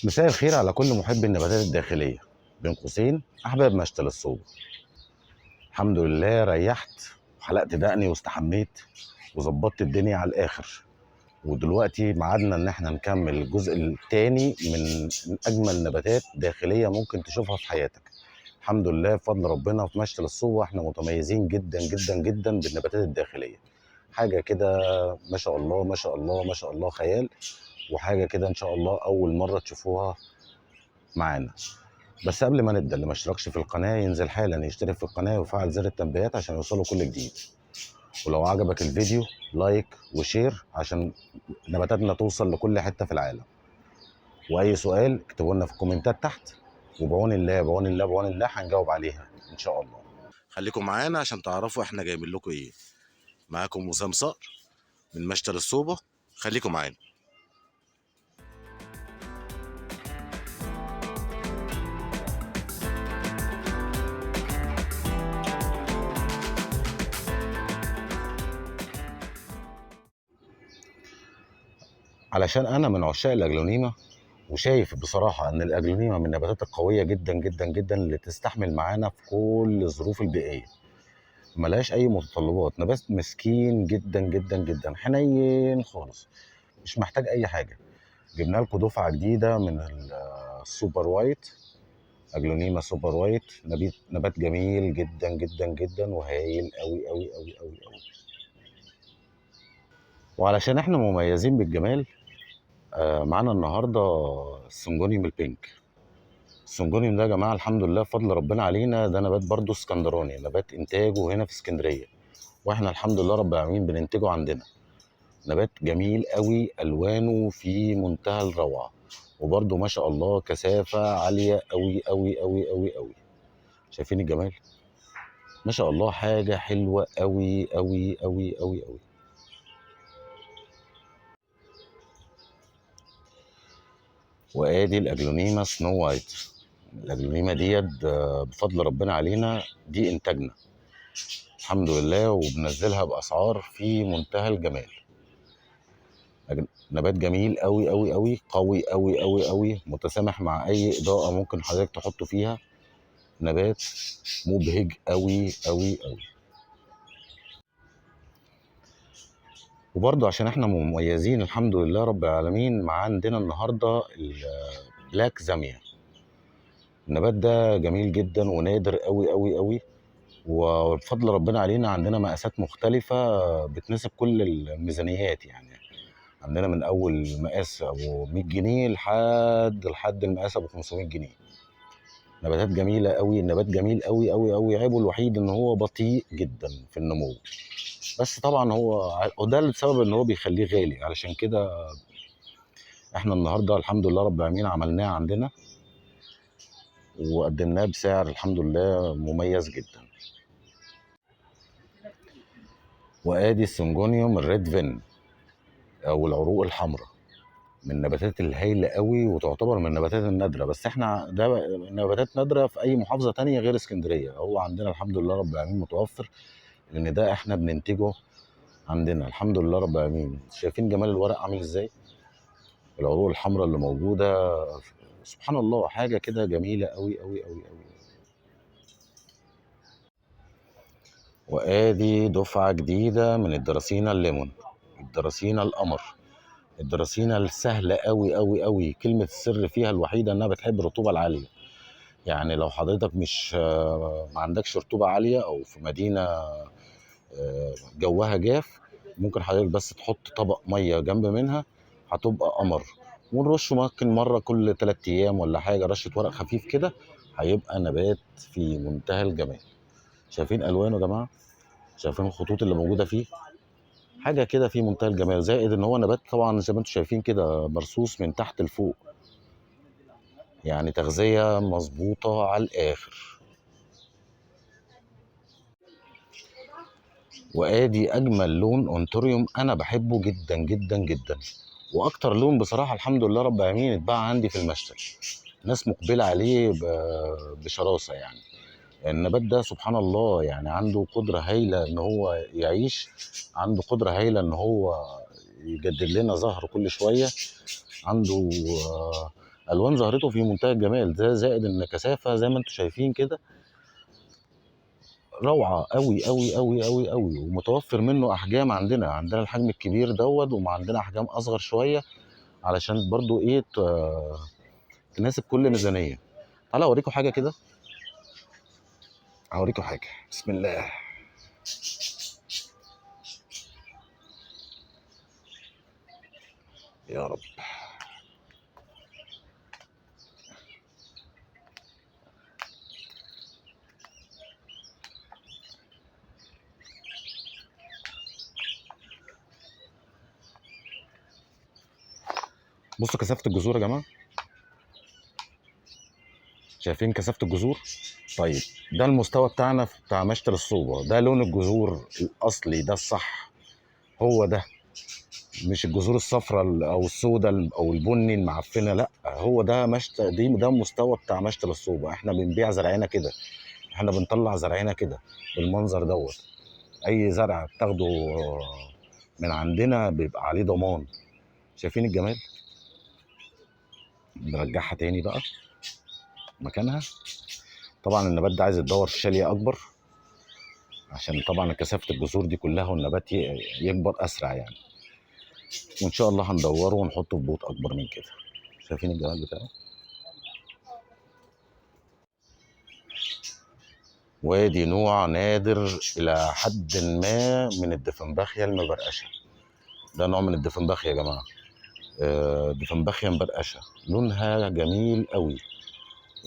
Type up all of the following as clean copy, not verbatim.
مساء الخير على كل محب النباتات الداخلية، بين قوسين أحباب مشتل الصوبة. الحمد لله ريحت وحلقت دقني واستحميت وظبطت الدنيا على الآخر، ودلوقتي ميعادنا إن احنا نكمل الجزء الثاني من أجمل نباتات داخلية ممكن تشوفها في حياتك. الحمد لله بفضل ربنا في مشتل الصوبة احنا متميزين جدا جدا جدا بالنباتات الداخلية. حاجة كده ما شاء الله ما شاء الله ما شاء الله خيال، وحاجة كده إن شاء الله أول مرة تشوفوها معانا. بس قبل ما نبدا، اللي ما اشتركش في القناه ينزل حالا يشترك في القناه ويفعل زر التنبيهات عشان يوصله كل جديد. ولو عجبك الفيديو لايك وشير عشان نباتاتنا توصل لكل حته في العالم. واي سؤال اكتبوا لنا في الكومنتات تحت، وبعون الله بعون الله بعون الله هنجاوب عليها ان شاء الله. خليكم معانا عشان تعرفوا احنا جايبين لكم ايه. معاكم وسام صقر من مشتل الصوبه، خليكم معانا. علشان انا من عشاق الاجلونيما، وشايف بصراحة إن الأجلونيما من النباتات القوية جدا جدا جدا اللي تستحمل معانا في كل الظروف البيئية. ملهاش أي متطلبات، نبات مسكين جدا جدا جدا، حنين خالص، مش محتاج أي حاجة. جبنا لكم دفعة جديدة من السوبر وايت، أجلونيما سوبر وايت. نبات جميل جدا جدا جدا وهايل أوي أوي أوي أوي أوي. وعلشان احنا مميزين بالجمال، معانا النهارده السنجونيوم البينك. السنجونيوم ده يا جماعه الحمد لله بفضل ربنا علينا، ده نبات برضو اسكندراني، نبات انتاجه هنا في اسكندريه، واحنا الحمد لله رب العالمين بننتجه عندنا. نبات جميل قوي، الوانه في منتهى الروعه، وبرضو ما شاء الله كثافه عاليه قوي قوي قوي قوي قوي. شايفين الجمال؟ ما شاء الله حاجه حلوه قوي قوي قوي قوي قوي. وادي الاجلونيما سنو وايت. الاجلونيما ديت بفضل ربنا علينا دي انتاجنا الحمد لله، وبنزلها باسعار في منتهى الجمال. نبات جميل قوي قوي قوي، قوي قوي قوي قوي، متسامح مع اي اضاءه ممكن حضرتك تحطه فيها. نبات مبهج قوي قوي قوي. وبرضه عشان احنا مميزين الحمد لله رب العالمين، مع عندنا النهارده البلاك زاميا. النبات ده جميل جدا ونادر قوي قوي قوي، وبفضل ربنا علينا عندنا مقاسات مختلفة بتناسب كل الميزانيات. يعني عندنا من أول مقاس أبو 100 جنيه لحد المقاس أبو 500 جنيه. نباتات جميلة قوي، النبات جميل قوي قوي قوي. عيبه الوحيد إن هو بطيء جدا في النمو، بس طبعا وده السبب إن هو بيخليه غالي. علشان كده إحنا النهاردة الحمد لله رب العالمين عملناه عندنا وقدمناه بسعر الحمد لله مميز جدا. وادي السنجونيوم الريد فين او العروق الحمراء، من النباتات الهايله قوي، وتعتبر من النباتات النادره. بس احنا ده نباتات نادره في اي محافظه تانية غير اسكندريه، هو عندنا الحمد لله رب العالمين متوفر، لان ده احنا بننتجه عندنا الحمد لله رب العالمين. شايفين جمال الورق عامل ازاي؟ العروق الحمراء اللي موجوده سبحان الله، حاجه كده جميله قوي قوي قوي قوي. وادي دفعه جديده من الدراسينا الليمون، الدراسينا القمر. الدراسينا السهله قوي قوي قوي، كلمه السر فيها الوحيده انها بتحب الرطوبه العاليه. يعني لو حضرتك مش ما عندكش رطوبه عاليه، او في مدينه جوها جاف، ممكن حضرتك بس تحط طبق ميه جنب منها، هتبقى قمر. ونرشه ممكن مره كل 3 ايام ولا حاجه، رشه ورق خفيف كده، هيبقى نبات في منتهى الجمال. شايفين الوانه يا جماعه؟ شايفين الخطوط اللي موجوده فيه؟ حاجه كده في منتهى الجمال. زائد ان هو نبات طبعا زي ما انتم شايفين كده مرصوص من تحت لفوق، يعني تغذيه مظبوطه على الاخر. وادي اجمل لون اونتوريوم انا بحبه جدا جدا جدا، واكتر لون بصراحه الحمد لله رب العالمين اتباع عندي في المشتل. ناس مقبله عليه بشراسه. يعني النبات ده سبحان الله يعني عنده قدره هايله ان هو يعيش، عنده قدره هايله ان هو يجدد لنا زهر كل شويه، عنده الوان زهرته في منتهى الجمال، ده زائد ان كثافه زي ما انتم شايفين كده روعه قوي قوي قوي قوي قوي. ومتوفر منه احجام، عندنا الحجم الكبير دوت، وعندنا احجام اصغر شويه علشان برضو ايه تناسب كل ميزانيه. تعالى اوريكم حاجه كده، هوريكم حاجه. بسم الله. يا رب. بصوا كثافه الجذور يا جماعه، شايفين كثافه الجذور؟ طيب ده المستوى بتاعنا بتاع مشتل الصوبه، ده لون الجذور الاصلي، ده الصح، هو ده، مش الجذور الصفراء او السوداء او البني المعفنه، لا هو ده ده المستوى بتاع مشتل الصوبه. احنا بنبيع زرعنا كده، احنا بنطلع زرعنا كده بالمنظر دوت. اي زرع بتاخده من عندنا بيبقى عليه ضمان. شايفين الجمال؟ نرجعها تاني بقى مكانها. طبعا النبات ده عايز يتدور في شاليه اكبر، عشان طبعا كثافه الجذور دي كلها والنبات يكبر اسرع يعني. وان شاء الله هندوره ونحطه في بوت اكبر من كده. شايفين الجمال بتاعه؟ وادي نوع نادر الى حد ما من الدفنبخية المبرقشه. ده نوع من الدفنبخية يا جماعه، دفنبخية مبرقشه، لونها جميل قوي،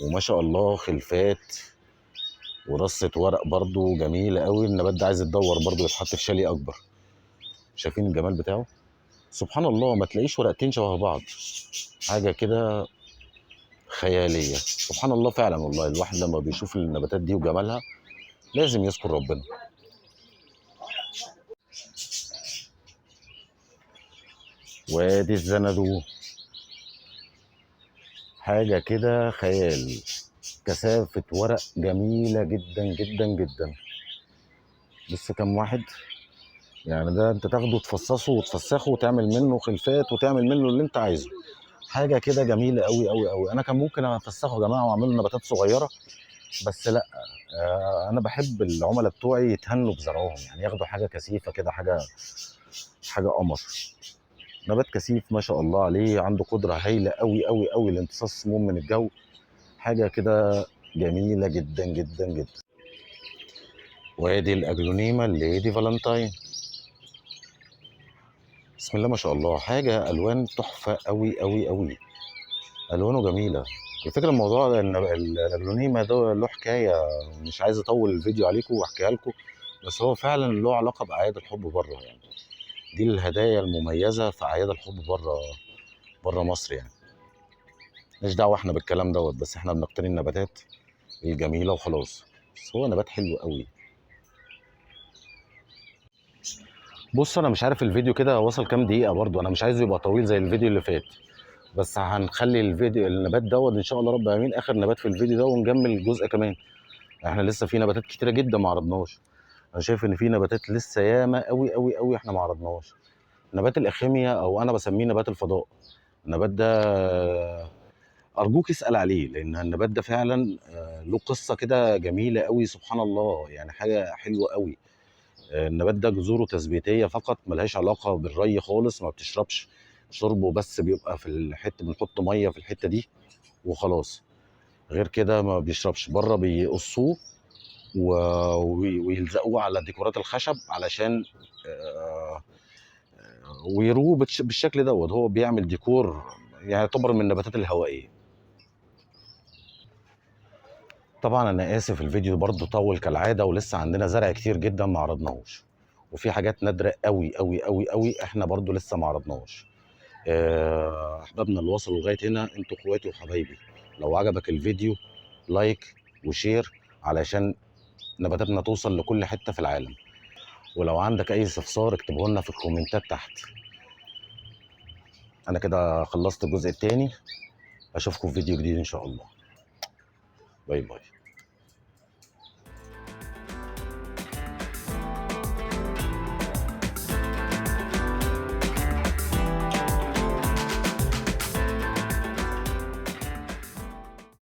وما شاء الله خلفات ورصة ورق برضو جميلة قوي. النبات ده عايز يتدور برضو يتحط في شاليه اكبر. شايفين الجمال بتاعه؟ سبحان الله، ما تلاقيش ورقتين شبه بعض، حاجة كده خيالية. سبحان الله فعلا والله، الواحد لما بيشوف النباتات دي وجمالها لازم يذكر ربنا. وادي الزنادو، حاجة كده خيال، كثافة ورق جميلة جدا جدا جدا. لسه كام واحد يعني، ده انت تاخده تفصصه وتفسخه وتعمل منه خلفات وتعمل منه اللي انت عايزه. حاجة كده جميلة قوي قوي قوي. انا كان ممكن افسخه يا جماعة واعمل له نباتات صغيرة، بس لا، انا بحب العملاء بتوعي يتهنوا بزرعهم، يعني ياخدوا حاجة كثيفة كده، حاجة قمر. نبات كثيف ما شاء الله عليه، عنده قدرة هايلة قوي قوي قوي لامتصاص السموم من الجو. حاجة كده جميلة جدا جدا جدا. وادي الاجلونيما الليدي فالنتاين، بسم الله ما شاء الله، حاجة الوان تحفة قوي قوي قوي، الوانه جميلة. على فكرة الموضوع ده ان الاجلونيما ده له حكاية، مش عايز اطول الفيديو عليكم واحكيها لكم، بس هو فعلا له علاقة باعياد الحب بره يعني. دي الهدايا المميزة في اعياد الحب بره مصر يعني. مش دعوة احنا بالكلام دوت، بس احنا بنقتني النباتات الجميلة وخلاص. بس هو نبات حلو قوي. بص انا مش عارف الفيديو كده وصل كام دقيقة، برضو انا مش عايزه يبقى طويل زي الفيديو اللي فات، بس هنخلي الفيديو النبات دوت ان شاء الله رب العالمين اخر نبات في الفيديو ده، ونكمل الجزء كمان. احنا لسه في نباتات كتيرة جدا ما عرضناهاش. انا شايف ان في نباتات لسه ياما قوي قوي قوي احنا ما عرضناهاش. نبات الاخيميا او انا بسميه نبات الفضاء، النبات ده ارجوك اسال عليه، لان النبات ده فعلا له قصه كده جميله قوي. سبحان الله يعني، حاجه حلوه قوي. النبات ده جذوره تثبيتيه فقط، ملهاش علاقه بالري خالص، ما بتشربش، شربه بس بيبقى في الحته، بنحط ميه في الحته دي وخلاص. غير كده ما بيشربش. بره بيقصوه ويلزقوه على ديكورات الخشب علشان آه، ويروه بالشكل دوت. هو بيعمل ديكور، يعني يعتبر من النباتات الهوائيه. طبعا انا اسف الفيديو برضو طول كالعاده، ولسه عندنا زرع كتير جدا ما عرضناهوش، وفي حاجات نادره قوي قوي قوي قوي احنا برضو لسه ما عرضناهوش. احبابنا اللي وصلوا لغايه هنا انتوا اخواتي وحبايبي، لو عجبك الفيديو لايك وشير علشان نباتاتنا توصل لكل حته في العالم. ولو عندك اي استفسار اكتبه لنا في الكومنتات تحت. انا كده خلصت الجزء الثاني، اشوفكم في فيديو جديد ان شاء الله. باي باي.